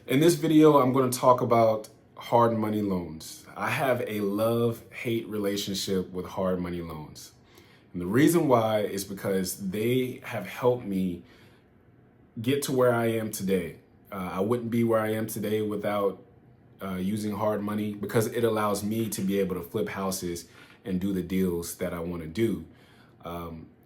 In this video, I'm going to talk about hard money loans. I have a love-hate relationship with hard money loans. And the reason why is because they have helped me get to where I am today. I wouldn't be where I am today without using hard money, because it allows me to be able to flip houses and do the deals that I want to do,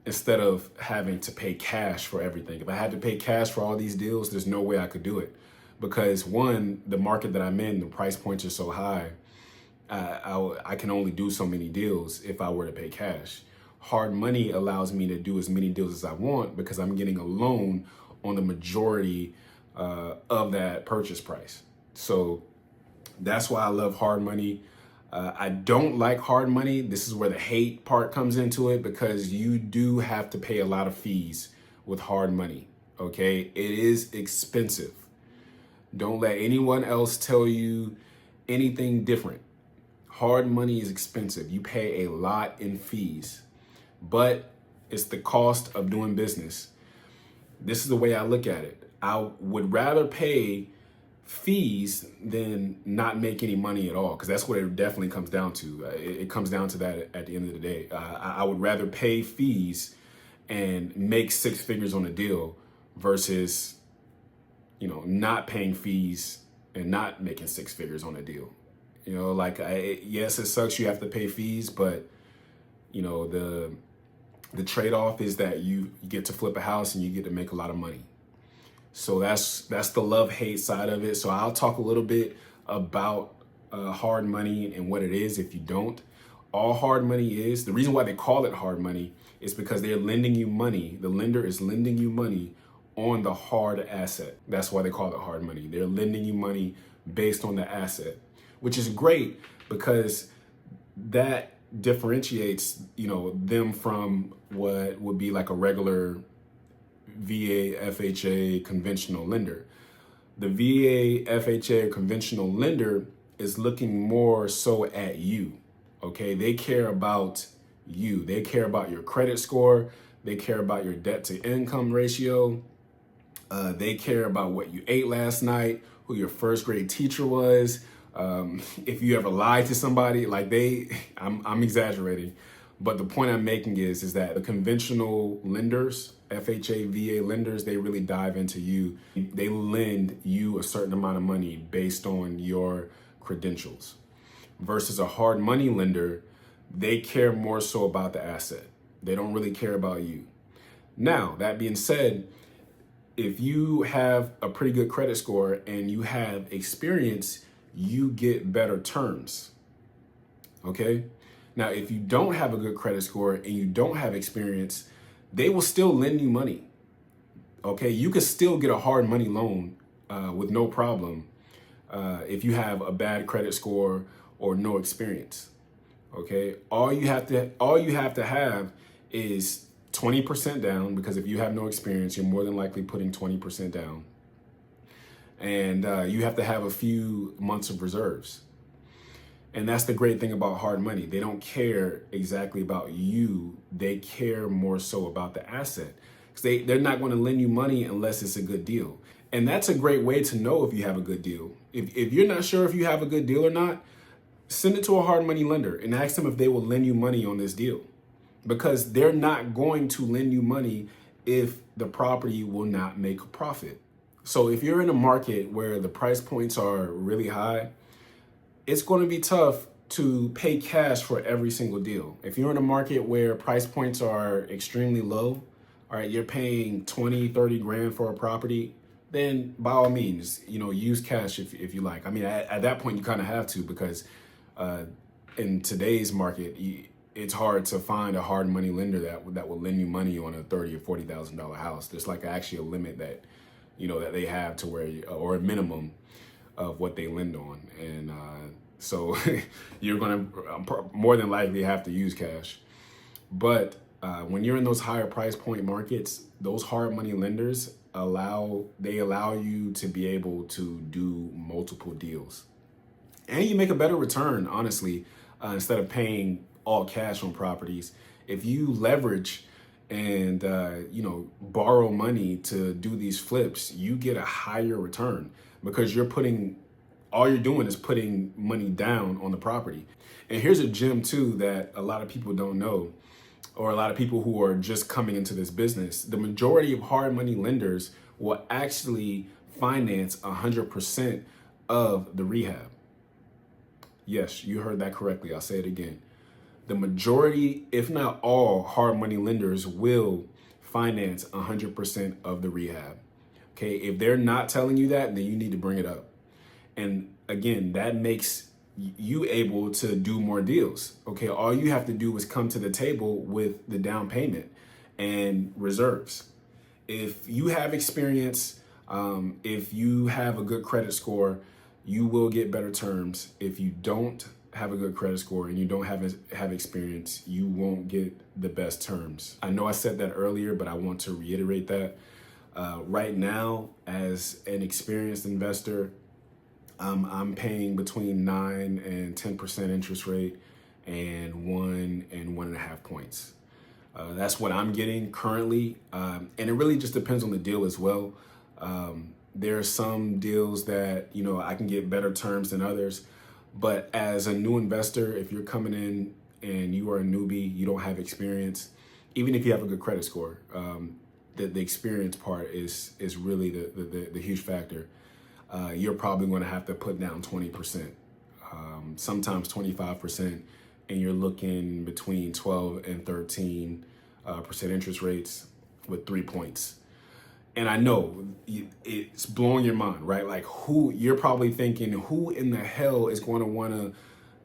instead of having to pay cash for everything. If I had to pay cash for all these deals, there's no way I could do it, because one, the market that I'm in, the price points are so high. I can only do so many deals if I were to pay cash. Hard money allows me to do as many deals as I want because I'm getting a loan on the majority of that purchase price. So that's why I love hard money. I don't like hard money. This is where the hate part comes into it, because you do have to pay a lot of fees with hard money. Okay, it is expensive. Don't let anyone else tell you anything different. Hard money is expensive. You pay a lot in fees, but it's the cost of doing business. This is the way I look at it. I would rather pay fees than not make any money at all, because that's what it definitely comes down to. It comes down to that at the end of the day. I would rather pay fees and make six figures on a deal versus, not paying fees and not making six figures on a deal. Yes, it sucks you have to pay fees, but the trade-off is that you get to flip a house and you get to make a lot of money. So that's the love-hate side of it. So I'll talk a little bit about hard money and what it is if you don't. All hard money is, the reason why they call it hard money is because they're lending you money. The lender is lending you money on the hard asset. That's why they call it hard money. They're lending you money based on the asset, which is great because that differentiates, them from what would be like a regular VA, FHA conventional lender. The VA, FHA conventional lender is looking more so at you. Okay, they care about you. They care about your credit score. They care about your debt to income ratio. They care about what you ate last night, who your first grade teacher was. If you ever lied to somebody, I'm exaggerating, but the point I'm making is that the conventional lenders, FHA, VA lenders, they really dive into you. They lend you a certain amount of money based on your credentials, versus a hard money lender. They care more so about the asset. They don't really care about you. Now, that being said, if you have a pretty good credit score and you have experience, you get better terms. Okay? Now, if you don't have a good credit score and you don't have experience, they will still lend you money. Okay? You can still get a hard money loan with no problem if you have a bad credit score or no experience. Okay? All you have to have is 20% down, because if you have no experience, you're more than likely putting 20% down. And you have to have a few months of reserves. And that's the great thing about hard money. They don't care exactly about you. They care more so about the asset. Because they're not going to lend you money unless it's a good deal. And that's a great way to know if you have a good deal. If you're not sure if you have a good deal or not, send it to a hard money lender and ask them if they will lend you money on this deal. Because they're not going to lend you money if the property will not make a profit. So if you're in a market where the price points are really high, it's going to be tough to pay cash for every single deal. If you're in a market where price points are extremely low, all right, you're paying 20, 30 grand for a property, then by all means, use cash if you like. I mean, at that point, you kind of have to, because in today's market, it's hard to find a hard money lender that will lend you money on a $30,000 or $40,000 house. There's actually a limit that they have to where, or a minimum of what they lend on. And so you're going to more than likely have to use cash. But when you're in those higher price point markets, those hard money lenders allow you to be able to do multiple deals. And you make a better return, honestly, instead of paying all cash on properties. If you leverage and borrow money to do these flips, you get a higher return. because all you're doing is putting money down on the property. And here's a gem too that a lot of people don't know, or a lot of people who are just coming into this business. The majority of hard money lenders will actually finance 100% of the rehab. Yes, you heard that correctly. I'll say it again. The majority, if not all, hard money lenders will finance 100% of the rehab. Okay, if they're not telling you that, then you need to bring it up. And again, that makes you able to do more deals. Okay, all you have to do is come to the table with the down payment and reserves. If you have experience, if you have a good credit score, you will get better terms. If you don't have a good credit score and you don't have experience, you won't get the best terms. I know I said that earlier, but I want to reiterate that. Right now, as an experienced investor, I'm paying between 9 and 10% interest rate and 1 and 1.5 points. That's what I'm getting currently. And it really just depends on the deal as well. There are some deals that, I can get better terms than others. But as a new investor, if you're coming in and you are a newbie, you don't have experience, even if you have a good credit score, the experience part is really the huge factor. You're probably going to have to put down 20%, sometimes 25%, and you're looking between 12 and 13% interest rates with 3 points. And I know it's blowing your mind, right? Like you're probably thinking, who in the hell is going to want a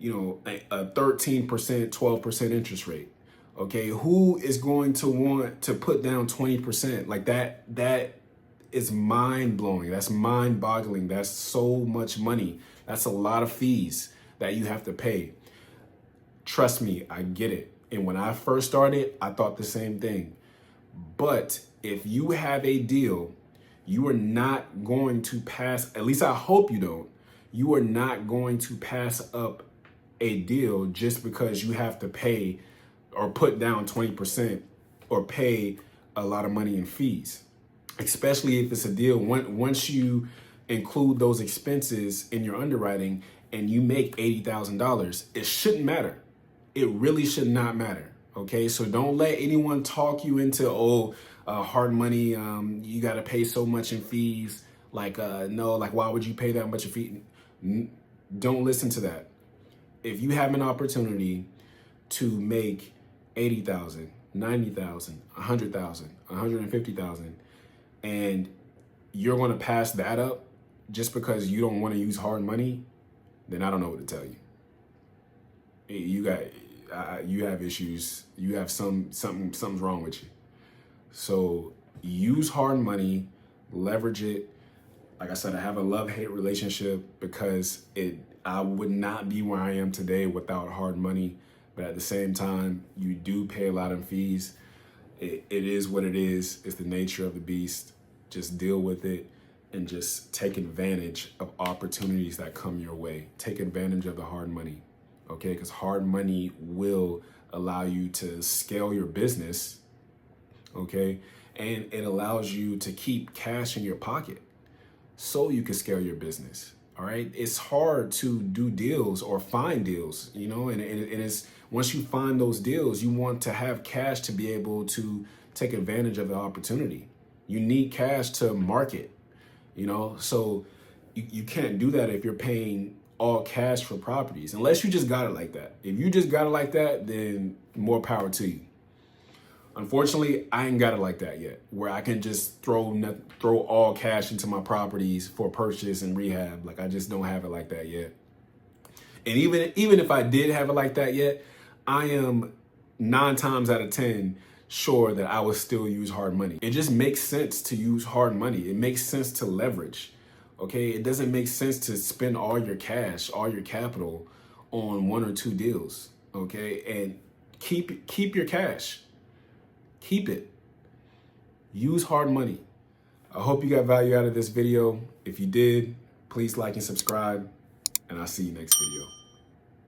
13%, 12% interest rate? Okay, who is going to want to put down 20%? Like that is mind blowing. That's mind boggling. That's so much money. That's a lot of fees that you have to pay. Trust me, I get it. And when I first started, I thought the same thing. But if you have a deal, you are not going to pass, at least I hope you don't, you are not going to pass up a deal just because you have to pay or put down 20% or pay a lot of money in fees. Especially if it's a deal, once you include those expenses in your underwriting and you make $80,000, it shouldn't matter. It really should not matter. Okay, so don't let anyone talk you into, hard money, you got to pay so much in fees. No, why would you pay that much in fees? Don't listen to that. If you have an opportunity to make 80,000, 90,000, 100,000, 150,000, and you're going to pass that up just because you don't want to use hard money, then I don't know what to tell you. You have issues. You have something's wrong with you. So use hard money, leverage it. Like I said, I have a love-hate relationship because I would not be where I am today without hard money. But at the same time, you do pay a lot of fees. It is what it is. It's the nature of the beast. Just deal with it and just take advantage of opportunities that come your way. Take advantage of the hard money, okay? Because hard money will allow you to scale your business, okay? And it allows you to keep cash in your pocket so you can scale your business, all right? It's hard to do deals or find deals, and it's once you find those deals, you want to have cash to be able to take advantage of the opportunity. You need cash to market, so you can't do that if you're paying all cash for properties, unless you just got it like that. If you just got it like that, then more power to you. Unfortunately, I ain't got it like that yet, where I can just throw all cash into my properties for purchase and rehab. I just don't have it like that yet. And even if I did have it like that yet, I am 9 times out of 10 sure that I would still use hard money. It just makes sense to use hard money. It makes sense to leverage. Okay, it doesn't make sense to spend all your cash, all your capital on 1 or 2 deals. Okay, and keep your cash. Keep it. Use hard money. I hope you got value out of this video. If you did, please like and subscribe, and I'll see you next video.